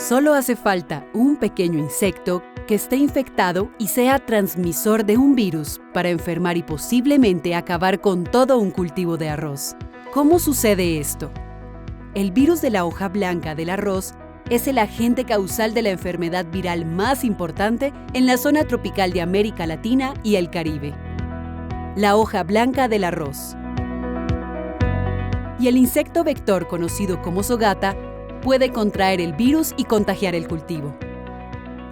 Solo hace falta un pequeño insecto que esté infectado y sea transmisor de un virus para enfermar y posiblemente acabar con todo un cultivo de arroz. ¿Cómo sucede esto? El virus de la hoja blanca del arroz es el agente causal de la enfermedad viral más importante en la zona tropical de América Latina y el Caribe. La hoja blanca del arroz. Y el insecto vector conocido como sogata puede contraer el virus y contagiar el cultivo.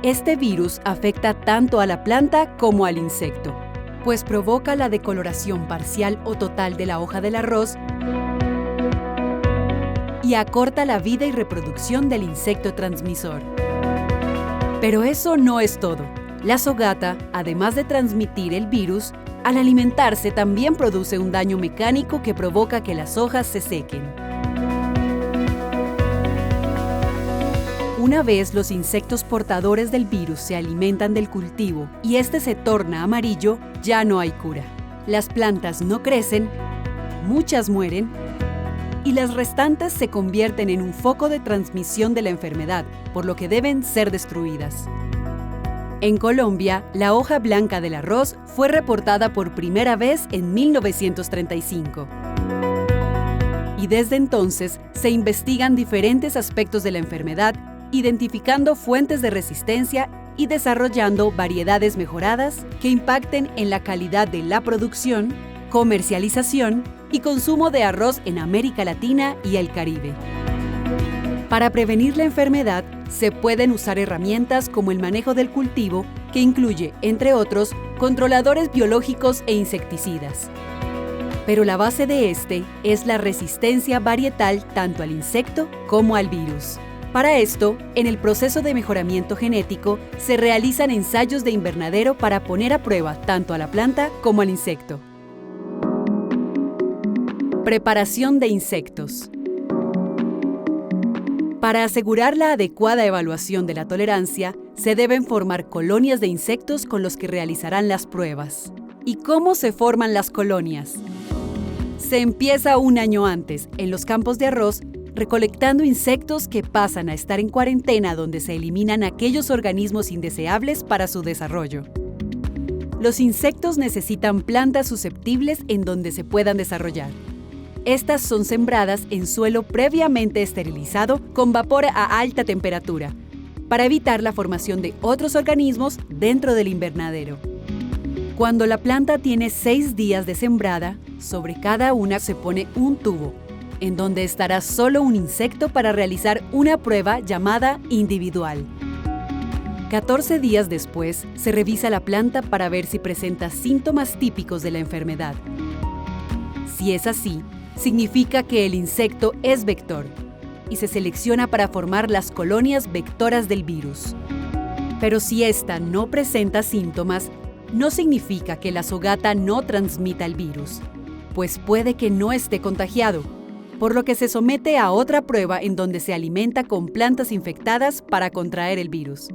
Este virus afecta tanto a la planta como al insecto, pues provoca la decoloración parcial o total de la hoja del arroz y acorta la vida y reproducción del insecto transmisor. Pero eso no es todo. La sogata, además de transmitir el virus, al alimentarse también produce un daño mecánico que provoca que las hojas se sequen. Una vez los insectos portadores del virus se alimentan del cultivo y este se torna amarillo, ya no hay cura. Las plantas no crecen, muchas mueren y las restantes se convierten en un foco de transmisión de la enfermedad, por lo que deben ser destruidas. En Colombia, la hoja blanca del arroz fue reportada por primera vez en 1935. Y desde entonces se investigan diferentes aspectos de la enfermedad, identificando fuentes de resistencia y desarrollando variedades mejoradas que impacten en la calidad de la producción, comercialización y consumo de arroz en América Latina y el Caribe. Para prevenir la enfermedad, se pueden usar herramientas como el manejo del cultivo, que incluye, entre otros, controladores biológicos e insecticidas. Pero la base de este es la resistencia varietal tanto al insecto como al virus. Para esto, en el proceso de mejoramiento genético, se realizan ensayos de invernadero para poner a prueba tanto a la planta como al insecto. Preparación de insectos. Para asegurar la adecuada evaluación de la tolerancia, se deben formar colonias de insectos con los que realizarán las pruebas. ¿Y cómo se forman las colonias? Se empieza un año antes, en los campos de arroz, recolectando insectos que pasan a estar en cuarentena donde se eliminan aquellos organismos indeseables para su desarrollo. Los insectos necesitan plantas susceptibles en donde se puedan desarrollar. Estas son sembradas en suelo previamente esterilizado con vapor a alta temperatura, para evitar la formación de otros organismos dentro del invernadero. Cuando la planta tiene 6 días de sembrada, sobre cada una se pone un tubo, en donde estará solo un insecto para realizar una prueba llamada individual. 14 días después, se revisa la planta para ver si presenta síntomas típicos de la enfermedad. Si es así, significa que el insecto es vector y se selecciona para formar las colonias vectoras del virus. Pero si ésta no presenta síntomas, no significa que la sogata no transmita el virus, pues puede que no esté contagiado, por lo que se somete a otra prueba en donde se alimenta con plantas infectadas para contraer el virus.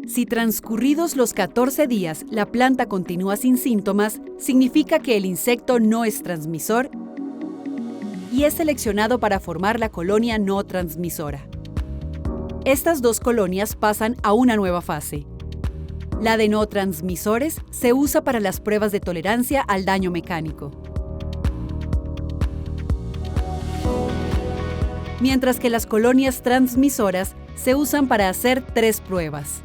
Si transcurridos los 14 días la planta continúa sin síntomas, significa que el insecto no es transmisor y es seleccionado para formar la colonia no transmisora. Estas dos colonias pasan a una nueva fase. La de no transmisores se usa para las pruebas de tolerancia al daño mecánico. Mientras que las colonias transmisoras se usan para hacer 3 pruebas.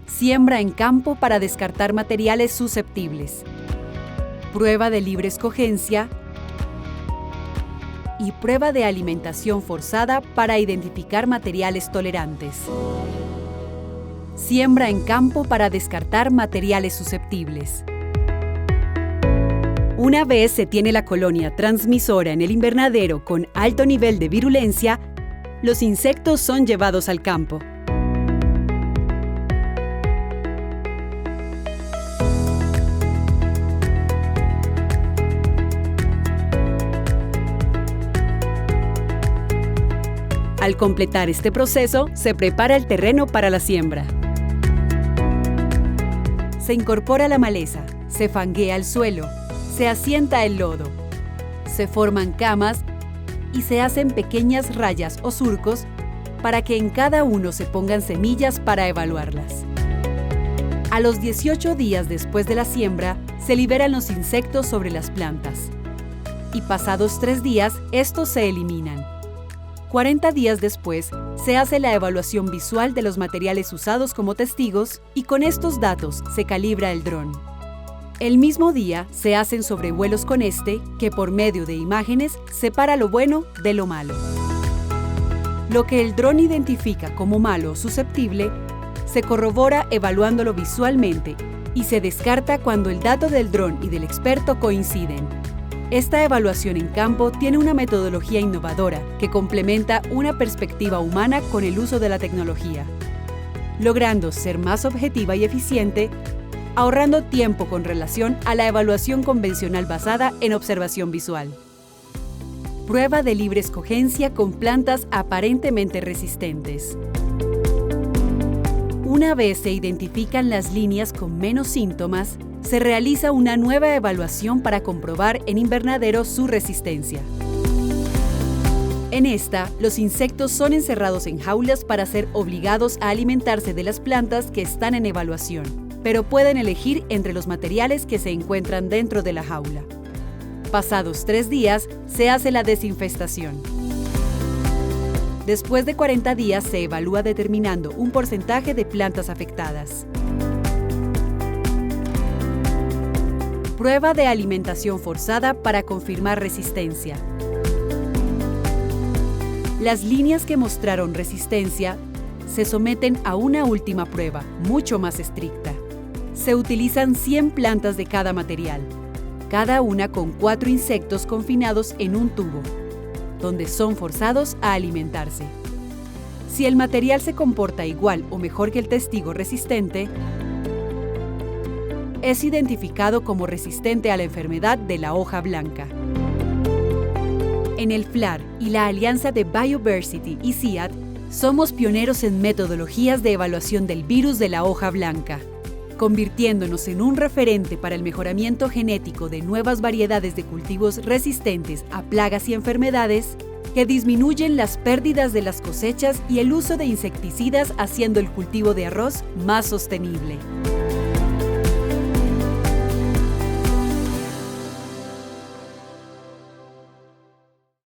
Siembra en campo para descartar materiales susceptibles. Prueba de libre escogencia. Y prueba de alimentación forzada para identificar materiales tolerantes. Siembra en campo para descartar materiales susceptibles. Una vez se tiene la colonia transmisora en el invernadero con alto nivel de virulencia, los insectos son llevados al campo. Al completar este proceso, se prepara el terreno para la siembra. Se incorpora la maleza, se fanguea el suelo, se asienta el lodo, se forman camas y se hacen pequeñas rayas o surcos para que en cada uno se pongan semillas para evaluarlas. A los 18 días después de la siembra, se liberan los insectos sobre las plantas. Y pasados 3 días, estos se eliminan. 40 días después, se hace la evaluación visual de los materiales usados como testigos y con estos datos se calibra el dron. El mismo día se hacen sobrevuelos con este, que por medio de imágenes separa lo bueno de lo malo. Lo que el dron identifica como malo o susceptible, se corrobora evaluándolo visualmente y se descarta cuando el dato del dron y del experto coinciden. Esta evaluación en campo tiene una metodología innovadora que complementa una perspectiva humana con el uso de la tecnología, logrando ser más objetiva y eficiente, ahorrando tiempo con relación a la evaluación convencional basada en observación visual. Prueba de libre escogencia con plantas aparentemente resistentes. Una vez se identifican las líneas con menos síntomas, se realiza una nueva evaluación para comprobar en invernadero su resistencia. En esta, los insectos son encerrados en jaulas para ser obligados a alimentarse de las plantas que están en evaluación, pero pueden elegir entre los materiales que se encuentran dentro de la jaula. Pasados 3 días, se hace la desinfestación. Después de 40 días se evalúa determinando un porcentaje de plantas afectadas. Prueba de alimentación forzada para confirmar resistencia. Las líneas que mostraron resistencia se someten a una última prueba, mucho más estricta. Se utilizan 100 plantas de cada material, cada una con 4 insectos confinados en un tubo, donde son forzados a alimentarse. Si el material se comporta igual o mejor que el testigo resistente, es identificado como resistente a la enfermedad de la hoja blanca. En el FLAR y la alianza de Bioversity y CIAT, somos pioneros en metodologías de evaluación del virus de la hoja blanca, convirtiéndonos en un referente para el mejoramiento genético de nuevas variedades de cultivos resistentes a plagas y enfermedades que disminuyen las pérdidas de las cosechas y el uso de insecticidas, haciendo el cultivo de arroz más sostenible.